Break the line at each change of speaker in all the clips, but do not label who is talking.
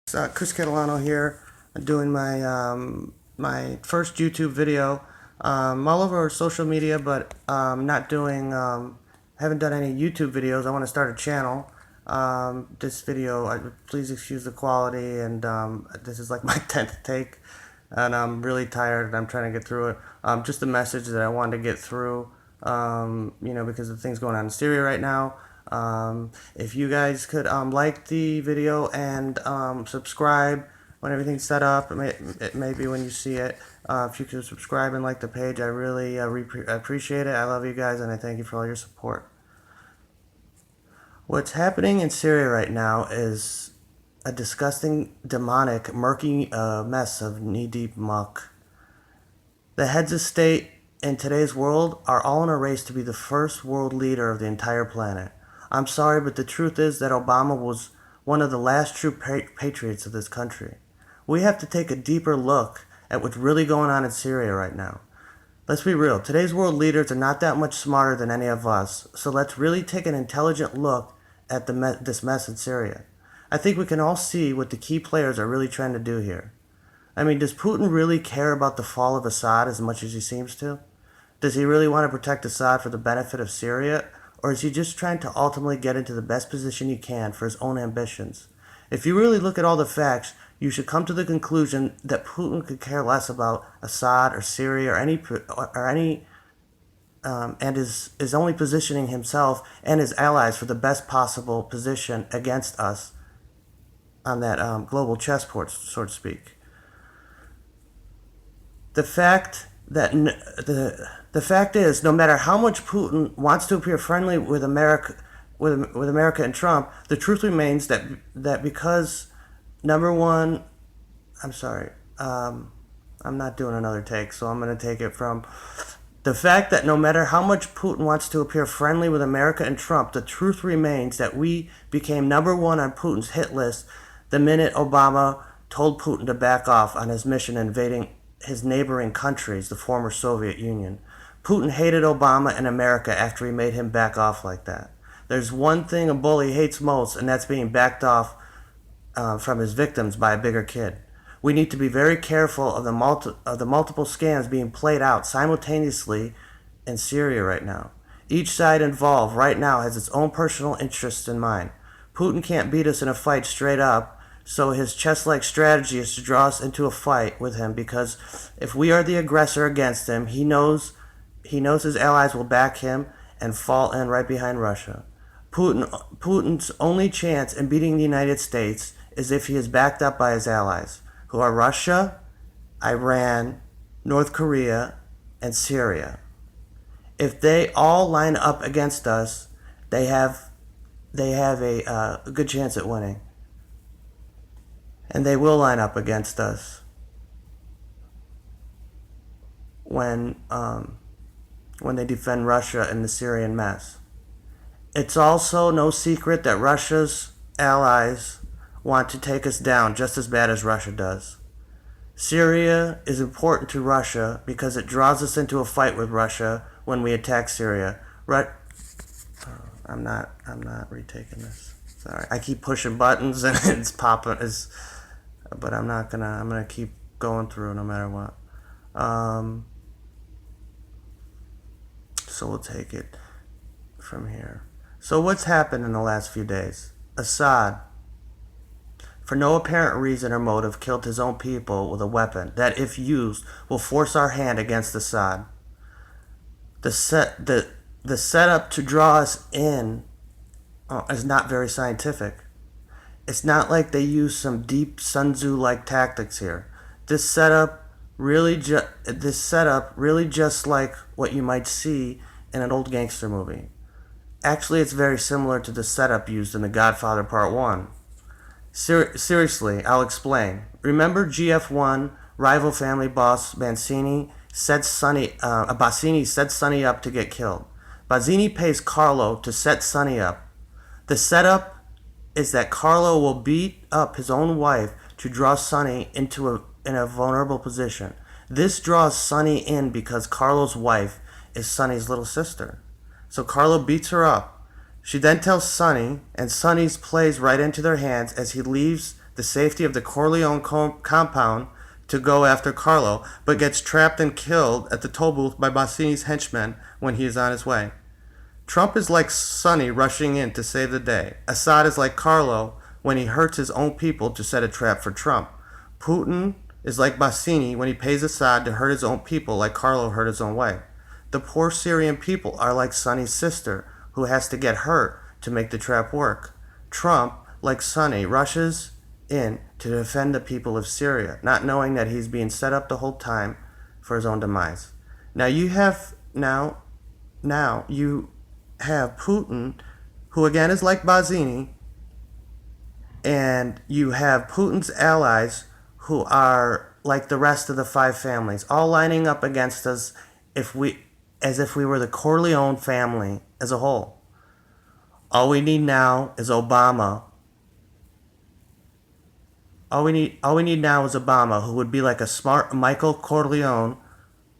Chris Catalano here, doing my first YouTube video. All over social media, but not doing. Haven't done any YouTube videos. I want to start a channel. This video, please excuse the quality, and this is like my 10th take, and I'm really tired, and I'm trying to get through it. Just a message that I wanted to get through. Because of things going on in Syria right now. If you guys could like the video and subscribe when everything's set up, it may be when you see it. If you could subscribe and like the page, I really appreciate it. I love you guys, and I thank you for all your support. What's happening in Syria right now is a disgusting, demonic, murky mess of knee-deep muck. The heads of state in today's world are all in a race to be the first world leader of the entire planet. I'm sorry, but the truth is that Obama was one of the last true patriots of this country. We have to take a deeper look at what's really going on in Syria right now. Let's be real, today's world leaders are not that much smarter than any of us, so let's really take an intelligent look at this mess in Syria. I think we can all see what the key players are really trying to do here. I mean, does Putin really care about the fall of Assad as much as he seems to? Does he really want to protect Assad for the benefit of Syria? Or is he just trying to ultimately get into the best position he can for his own ambitions? If you really look at all the facts, you should come to the conclusion that Putin could care less about Assad or Syria and is only positioning himself and his allies for the best possible position against us on that global chessboard, so to speak. The fact is, no matter how much Putin wants to appear friendly with America, with America and Trump, the truth remains that because number one, I'm sorry, I'm not doing another take, so I'm going to take it from the fact that no matter how much Putin wants to appear friendly with America and Trump, the truth remains that we became number one on Putin's hit list the minute Obama told Putin to back off on his mission invading his neighboring countries, the former Soviet Union. Putin hated Obama and America after he made him back off like that. There's one thing a bully hates most, and that's being backed off from his victims by a bigger kid. We need to be very careful of the multiple scams being played out simultaneously in Syria right now. Each side involved right now has its own personal interests in mind. Putin can't beat us in a fight straight up, so his chess-like strategy is to draw us into a fight with him, because if we are the aggressor against him, he knows his allies will back him and fall in right behind Russia. Putin's only chance in beating the United States is if he is backed up by his allies, who are Russia, Iran, North Korea, and Syria. If they all line up against us, they have a good chance at winning. And they will line up against us when they defend Russia in the Syrian mess. It's also no secret that Russia's allies want to take us down just as bad as Russia does. Syria is important to Russia because it draws us into a fight with Russia when we attack Syria. I'm not retaking this. Sorry, I keep pushing buttons and it's popping. But I'm gonna keep going through no matter what. So we'll take it from here. So what's happened in the last few days? Assad, for no apparent reason or motive, killed his own people with a weapon that, if used, will force our hand against Assad. The setup to draw us in is not very scientific. It's not like they use some deep Sun Tzu-like tactics here. This setup really just like what you might see in an old gangster movie. Actually, it's very similar to the setup used in The Godfather Part 1. Seriously, I'll explain. Remember GF1 rival family boss Bassini set Sonny up to get killed. Bassini pays Carlo to set Sonny up. The setup is that Carlo will beat up his own wife to draw Sonny in a vulnerable position. This draws Sonny in because Carlo's wife is Sonny's little sister. So Carlo beats her up. She then tells Sonny, and Sonny plays right into their hands as he leaves the safety of the Corleone compound to go after Carlo, but gets trapped and killed at the toll booth by Bassini's henchmen when he is on his way. Trump is like Sonny rushing in to save the day. Assad is like Carlo when he hurts his own people to set a trap for Trump. Putin is like Bassini when he pays Assad to hurt his own people like Carlo hurt his own way. The poor Syrian people are like Sonny's sister who has to get hurt to make the trap work. Trump, like Sonny, rushes in to defend the people of Syria, not knowing that he's being set up the whole time for his own demise. Now you have Putin, who again is like Bazzini, and you have Putin's allies who are like the rest of the five families, all lining up against us as if we were the Corleone family as a whole. All we need now is Obama. All we need now is Obama, who would be like a smart Michael Corleone,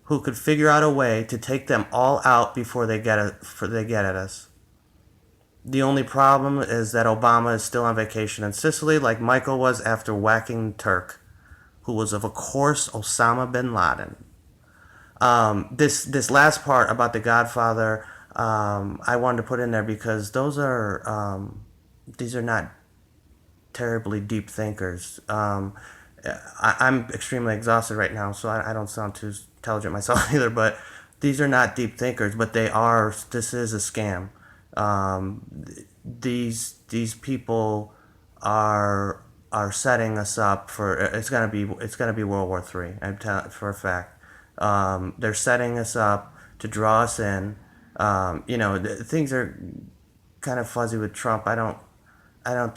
who could figure out a way to take them all out before they get at us. The only problem is that Obama is still on vacation in Sicily, like Michael was after whacking Turk, who was, of course, Osama bin Laden. This last part about the Godfather, I wanted to put in there because these are not terribly deep thinkers. I'm extremely exhausted right now, so I don't sound too intelligent myself either. But these are not deep thinkers, but they are. This is a scam. These people are setting us up for it's gonna be World War III. I'm telling for a fact. They're setting us up to draw us in. Things are kind of fuzzy with Trump. I don't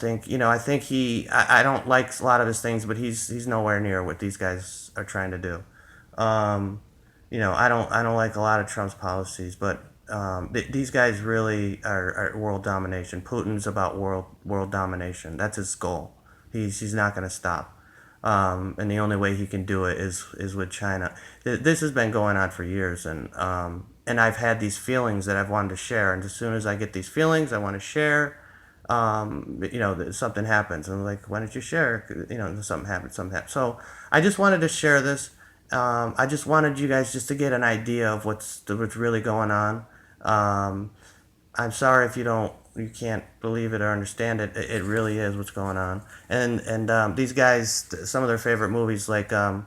think I think I don't like a lot of his things, but he's nowhere near what these guys are trying to do. I don't like a lot of Trump's policies, but these guys really are world domination. Putin's about world domination. That's his goal. He's not going to stop. And the only way he can do it is with China. This has been going on for years, and I've had these feelings that I've wanted to share. And as soon as I get these feelings, I want to share. Something happens, and I'm like, why don't you share? Something happens. So I just wanted to share this. I just wanted you guys just to get an idea of what's really going on. I'm sorry if you can't believe it or understand it. It really is what's going on. And these guys, some of their favorite movies, like Saddam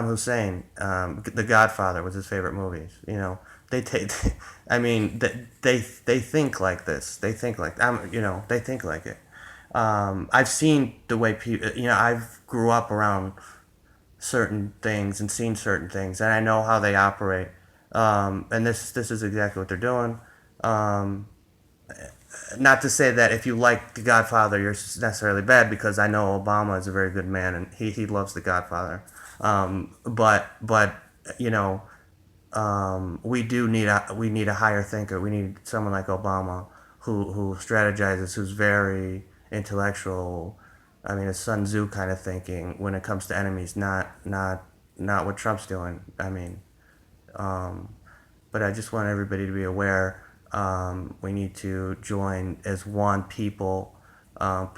Hussein, The Godfather was his favorite movies. They take. I mean, they think like this. They think like they think like it. I've seen the way people. I've grew up around certain things and seen certain things, and I know how they operate. And this is exactly what they're doing. Not to say that if you like The Godfather, you're necessarily bad, because I know Obama is a very good man and he loves The Godfather. But we need a higher thinker. We need someone like Obama who strategizes, who's very intellectual. I mean, a Sun Tzu kind of thinking when it comes to enemies, not what Trump's doing. I mean, but I just want everybody to be aware. We need to join as one people,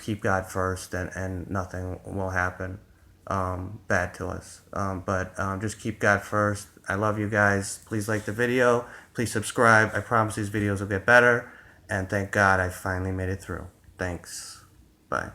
keep God first, and nothing will happen bad to us. But just keep God first. I love you guys. Please like the video. Please subscribe. I promise these videos will get better. And thank God I finally made it through. Thanks. Bye.